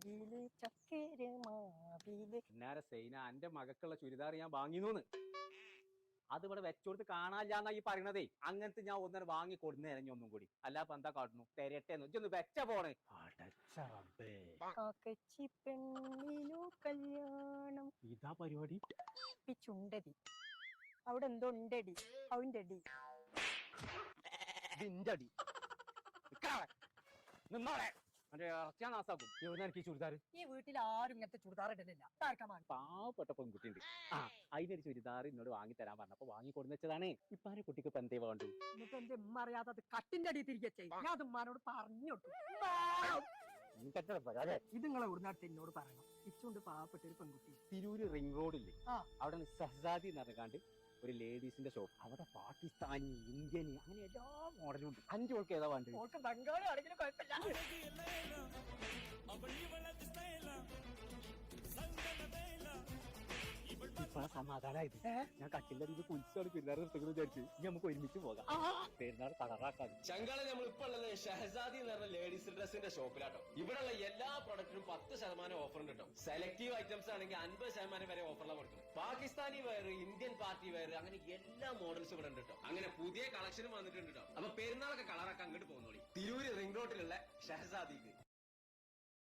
മാവില് ചക്കര മാവില്. നേരെ സൈന എന്റെ മകക്കുള്ള ചുരിദാർ ഞാൻ വാങ്ങിന്നു. അത് ഇവിടെ വെച്ചോടുത്ത് കാണാനില്ലാന്നാ ഈ പറയണതേ. അങ്ങനത്തെ ഞാൻ ഒന്നര വാങ്ങി കൊടുന്നേ ഒന്നും കൂടി. അല്ലാപ്പ എന്താ കാട്ടുന്നു? തെരട്ടെന്ന് ഇജ്ജൊന്ന് വെച്ച പോണേ. കാക്കച്ചി പെണ്ണിനു കല്യാണം. ഇതാ പരിപാടി. ചുണ്ടടി അവിടെ എന്തോ ഉണ്ടടി. അവന്റെ അടി ഇതിന്റെ അടി നിന്നോളെ ഇറച്ചാ നാസാക്കും. എവിടെ എനിക്ക് ചുരിദാർ? ഈ വീട്ടിൽ ആരും ഇങ്ങനത്തെ ചുരിദാർ ഇടുന്നില്ല. പാവപ്പെട്ട പെൺകുട്ടിയുണ്ട്. ആ അതിനൊരു ചുരിദാർ എന്നോട് വാങ്ങി തരാൻ പറഞ്ഞപ്പോ വാങ്ങി കൊടുന്ന് വെച്ചതാണ്. ഇപ്പൊ ആരെ കുട്ടിക്ക് ഇപ്പൊ എന്തേ വേണ്ടു? എന്നിട്ട് എന്റെ ഉമ്മ അറിയാതെ അത് കട്ടിന്റെ അടി തിരികെ ചെയ്യും. ഞാൻ അത് ഉമ്മാനോട് പറഞ്ഞോട്ടു. ഇത് നിങ്ങളെ ഉടനാട്ട് എന്നോട് പറയണം. ഇച്ചുണ്ട് പാവപ്പെട്ട ഒരു പെൺകുട്ടി. തിരൂര് റിംഗ് റോഡില്ലേ, അവിടെ ഷഹസാദി എന്ന് പറഞ്ഞാണ്ട് ഒരു ലേഡീസിന്റെ ഷോപ്പ്. അവിടെ പാകിസ്ഥാനി, ഇന്ത്യൻ അങ്ങനെ എല്ലാ മോഡലും ഉണ്ട്. 5 ഓൾക്ക് ഏതാ വേണ്ടത്? ഓൾക്ക് ബംഗാളി ആണെങ്കിലും കുഴപ്പമില്ല. ഇപ്പൊ സമാധാനായത്. ഞാൻ കട്ടിന്റെ അടിയിൽ കുലിച്ചാണ് പെരുന്നാൾ നിർത്തുന്നത് വിചാരിച്ചു. ഇനി നമുക്ക് ഒരുമിച്ച് പോകാം. പെരുന്നാൾ കളറാക്കാൻ. ചങ്കാളെ നമ്മൾ ഇപ്പൊ ഉള്ളത് ഷഹസാദി എന്ന് പറഞ്ഞ ലേഡീസ് ഡ്രസ്സിന്റെ ഷോപ്പിലാട്ടോ. ഇവിടെയുള്ള എല്ലാ പ്രൊഡക്റ്റിനും 10% ഓഫർ ഉണ്ട് കേട്ടോ. സെലക്റ്റീവ് ഐറ്റംസ് ആണെങ്കിൽ 50% വരെ ഓഫറിലാണ് കൊടുക്കുന്നത്. Pakistani wear, Indian party wear, അങ്ങനെ എല്ലാ മോഡൽസും ഇവിടെ ഉണ്ട് കേട്ടോ. അങ്ങനെ പുതിയ കളക്ഷനും വന്നിട്ടുണ്ട് കേട്ടോ. അപ്പൊ പെരുന്നാളൊക്കെ കളറാക്കാൻ അങ്ങോട്ട് പോകുന്നോളി. തിരൂര് റിംഗ് റോഡിലുള്ള ഷഹസാദിക്ക്.